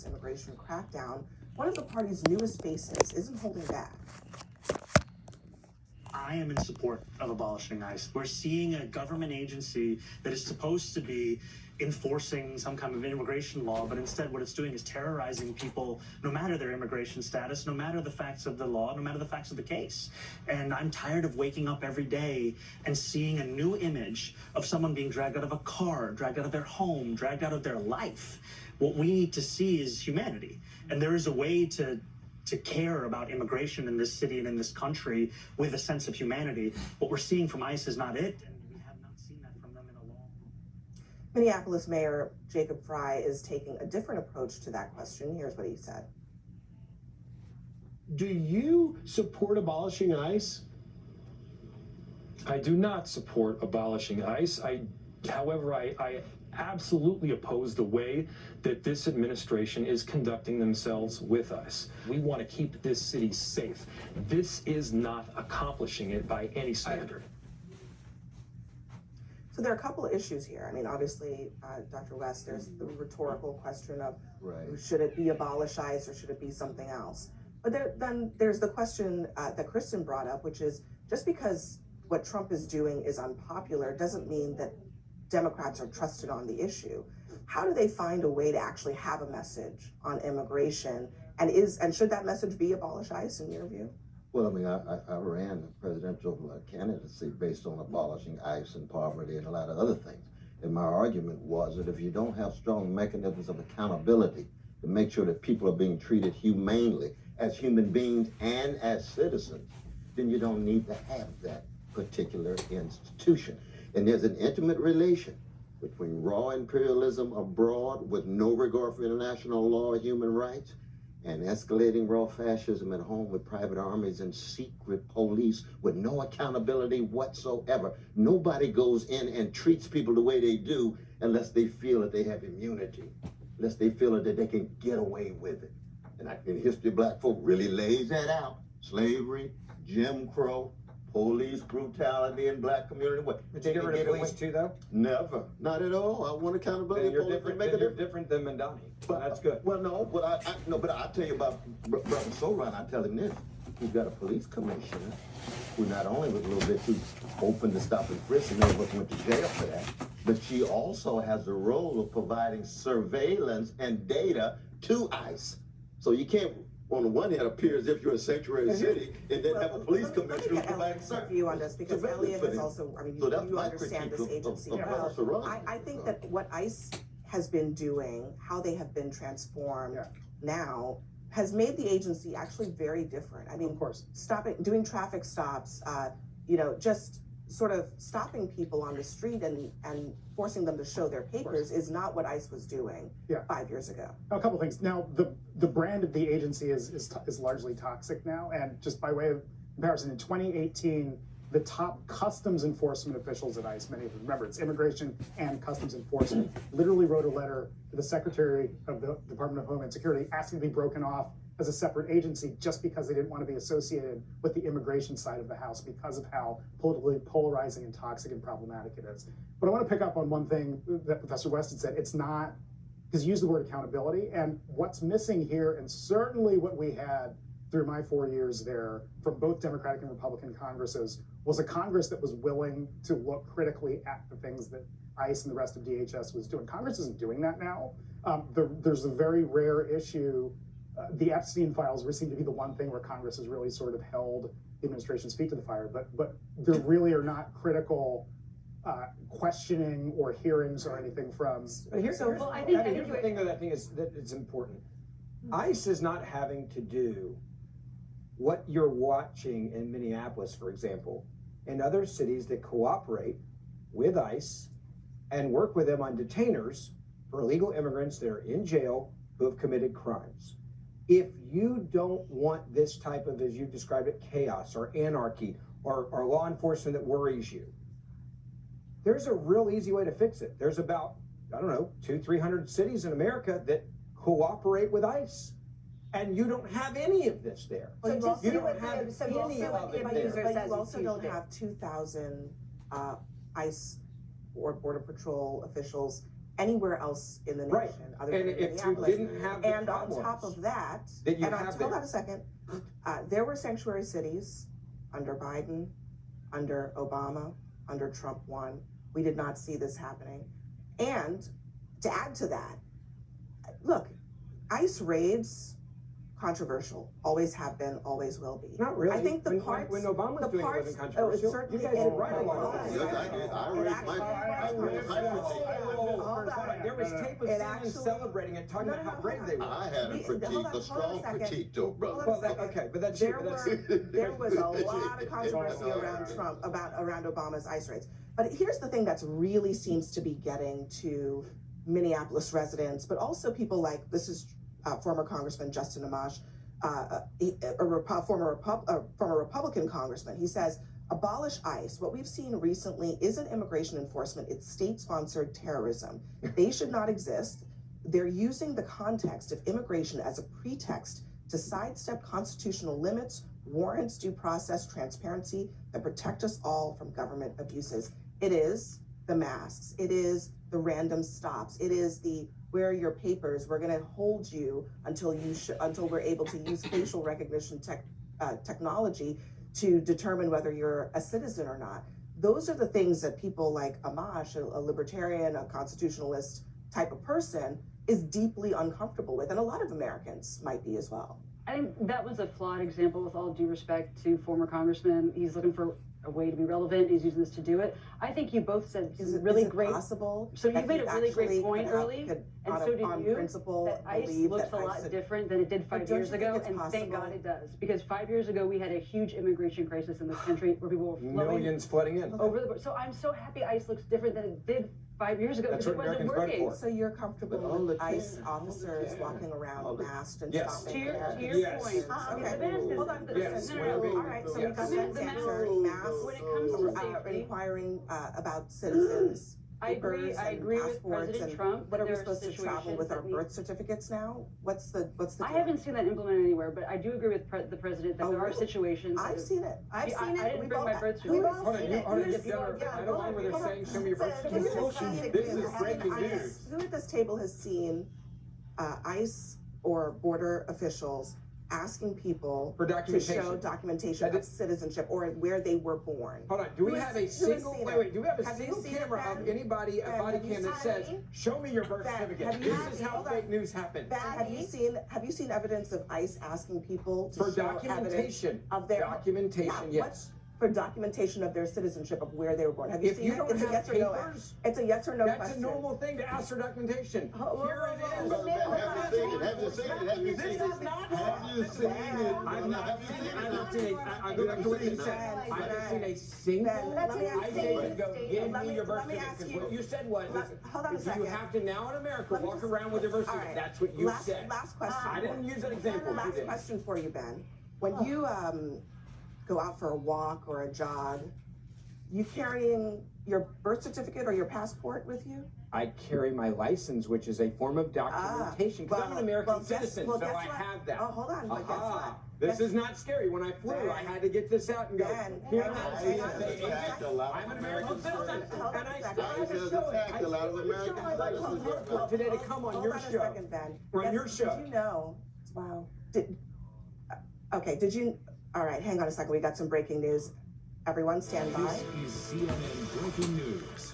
immigration crackdown, one of the party's newest faces isn't holding back. I am in support of abolishing ICE. We're seeing a government agency that is supposed to be enforcing some kind of immigration law, but instead what it's doing is terrorizing people, no matter their immigration status, no matter the facts of the law, no matter the facts of the case. And I'm tired of waking up every day and seeing a new image of someone being dragged out of a car, dragged out of their home, dragged out of their life. What we need to see is humanity. And there is a way to care about immigration in this city and in this country with a sense of humanity. What we're seeing from ICE is not it, and we have not seen that from them in a long time. Minneapolis Mayor Jacob Frey is taking a different approach to that question. Here's what he said. Do you support abolishing ICE? I do not support abolishing ICE. However, I absolutely oppose the way that this administration is conducting themselves with us. We want to keep this city safe. This is not accomplishing it by any standard. So there are a couple of issues here. I mean, obviously, Dr. West, there's the rhetorical question of should it be abolish ICE or should it be something else? But then there's the question that Kristen brought up, which is just because what Trump is doing is unpopular doesn't mean that Democrats are trusted on the issue. How do they find a way to actually have a message on immigration? And should that message be abolish ICE in your view? Well, I mean, I ran a presidential candidacy based on abolishing ICE and poverty and a lot of other things. And my argument was that if you don't have strong mechanisms of accountability to make sure that people are being treated humanely as human beings and as citizens, then you don't need to have that particular institution. And there's an intimate relation between raw imperialism abroad with no regard for international law or human rights and escalating raw fascism at home with private armies and secret police with no accountability whatsoever. Nobody goes in and treats people the way they do unless they feel that they have immunity, unless they feel that they can get away with it. And in history, black folk really lays that out. Slavery, Jim Crow, police brutality in black community. What? Did you get rid of police too, though? Never, not at all. I want accountability. Then you're different than Mamdani. But that's good. Well, no, but I tell you about Brother Soran. I tell him this: he's got a police commissioner who not only was a little bit too open to stop and frisk, and none of us went to jail for that, but she also has the role of providing surveillance and data to ICE. So you can't, on the one hand, appear as if you're a sanctuary city and then have a police commissioner who provides view on this, because Elliot has also, I mean, so you understand this agency well. I think that what ICE has been doing, how they have been transformed now, has made the agency actually very different. I mean, of course, doing traffic stops, just sort of stopping people on the street and forcing them to show their papers is not what ICE was doing 5 years ago. A couple things. Now, the brand of the agency is largely toxic now, and just by way of comparison, in 2018, the top customs enforcement officials at ICE, many of them, remember, it's immigration and customs enforcement, literally wrote a letter to the Secretary of the Department of Homeland Security asking to be broken off as a separate agency just because they didn't want to be associated with the immigration side of the house because of how politically polarizing and toxic and problematic it is. But I want to pick up on one thing that Professor West had said. It's not, because you used the word accountability, and what's missing here, and certainly what we had through my 4 years there from both Democratic and Republican Congresses, was a Congress that was willing to look critically at the things that ICE and the rest of DHS was doing. Congress isn't doing that now. There's a very rare issue. The Epstein files seem to be the one thing where Congress has really sort of held the administration's feet to the fire, but there really are not critical questioning or hearings or anything from. But here's the thing that I think is important. ICE is not having to do what you're watching in Minneapolis, for example, and other cities that cooperate with ICE and work with them on detainers for illegal immigrants that are in jail who have committed crimes. If you don't want this type of, as you described it, chaos or anarchy or law enforcement that worries you, there's a real easy way to fix it. There's about, 200-300 cities in America that cooperate with ICE. And you don't have any of this there. Well, you don't have any of it there. But you also don't have 2,000 ICE or Border Patrol officials anywhere else in the Right. nation other And than if you Minneapolis. didn't have the And on top problems of that, that you and have hold there. on a second, there were sanctuary cities under Biden, under Obama, under Trump 1. We did not see this happening. And to add to that, look, ICE raids, controversial, always have been, always will be. Not really. I think the when, parts, when Obama was the doing it, parts, wasn't oh, it controversial. certainly You guys is. are right along Hold with on a that. Yes, I second. did. I It raised actually my- I was raised my controversial. critique. Hold on. There was tape of It CNN actually- celebrating it, talking No, about no, how no, brave hold they on. were. I had a Hold critique, on a a strong second. critique though, brother. Well, okay, but that's there that's there was a lot of controversy around Trump, around Obama's ICE raids. But here's the thing that's really seems to be getting to Minneapolis residents, but also people like, this is former Congressman Justin Amash, former Republican congressman. He says, abolish ICE. What we've seen recently isn't immigration enforcement, it's state-sponsored terrorism. They should not exist. They're using the context of immigration as a pretext to sidestep constitutional limits, warrants due process transparency that protect us all from government abuses. It is the masks. It is the random stops. It is the where are your papers? We're going to hold you until we're able to use facial recognition technology to determine whether you're a citizen or not. Those are the things that people like Amash, a libertarian, a constitutionalist type of person, is deeply uncomfortable with, and a lot of Americans might be as well. I think that was a flawed example, with all due respect to former congressman. He's looking for a way to be relevant. He's using this to do it. I think you both said Is it really is it great. possible? So you that made he a really great actually point could early, could and on so did on you, principle that ICE believe looks that a lot ICE- different than it did But 5 don't years you think ago, it's and thank possible- God it does. Because 5 years ago, we had a huge immigration crisis in this country where people were flowing millions flooding in. over the border. So I'm so happy ICE looks different than it did 5 years ago, That's because it what wasn't Americans voted working. for. So you're comfortable But all with the ICE time, officers all the time. walking around All the- masked and Yes. stopping To your there? Yes. point, Okay. the mask is Hold on. Yes. No, no, no. All right. So we Yes. got The that mask- answer. Masks. when it comes to safety, Inquiring about citizens. I agree. papers I and agree with passports President and Trump. What that are we there supposed to travel situations with that our need- birth certificates now? What's the I deal? haven't seen that implemented anywhere, but I do agree with the president that Oh, there are really? situations. I've seen it. I've Yeah, seen it. I didn't We've bring all- my birth we've all certificate. Hold on, seen you, it. hold on, You've you've seen done it. it. Yeah, I don't want where they're hold on. saying, show me your birth Who certificate. has seen This is breaking news. Who at this table has seen ICE or border officials asking people For to documentation. show documentation That of is- citizenship or where they were born? Hold on, do we Who has- have a who has single, seen wait, it? wait, do we have a Have you single seen it, camera of Ben? anybody, a Ben, body have you cam that seen says, it? show me your birth Ben, certificate? have you This seen- is how hold on. fake news happens. Ben, have you seen evidence of ICE asking people to For show evidence documentation. of their Documentation, Yeah, yes. for documentation of their citizenship of where they were born? Have you If seen you it? don't It's a have yes or no. papers, It's a yes or no that's question. a normal thing to ask for documentation. Oh, Here it is. Well, Ben, have you seen it? Have you seen it? Have you This seen is it? not. Have you seen it? I'm not Have you seen seen it. it? I've not seen a, I go back to what you said. I haven't seen a single. Ben, let me ask I you didn't go, this. give Let me me- your birth let me ask certificate. you- What you said was, Hold on a if you second. have to now in America Let me walk just- around with your birth All certificate, right. that's what you last, said. Last question. I didn't use that example. You Last did. question for you, Ben. When you go out for a walk or a jog, you carrying your birth certificate or your passport with you? I carry my license, which is a form of documentation, because I'm an American citizen, so I have that. Oh, hold on, but guess Aha. what? This is not scary. When I flew, Ben. I had to get this out and go, Ben, here hang it on, is. hang on. I'm an American citizen, Hold on and a I second. still have to ICE show has it. attacked a lot of American citizens. Today to come on Hold your on a show. second, Ben. On your show. Did you know? Wow. Okay. Did you? All right. Hang on a second. We got some breaking news. Everyone, stand by. This is CNN Breaking News.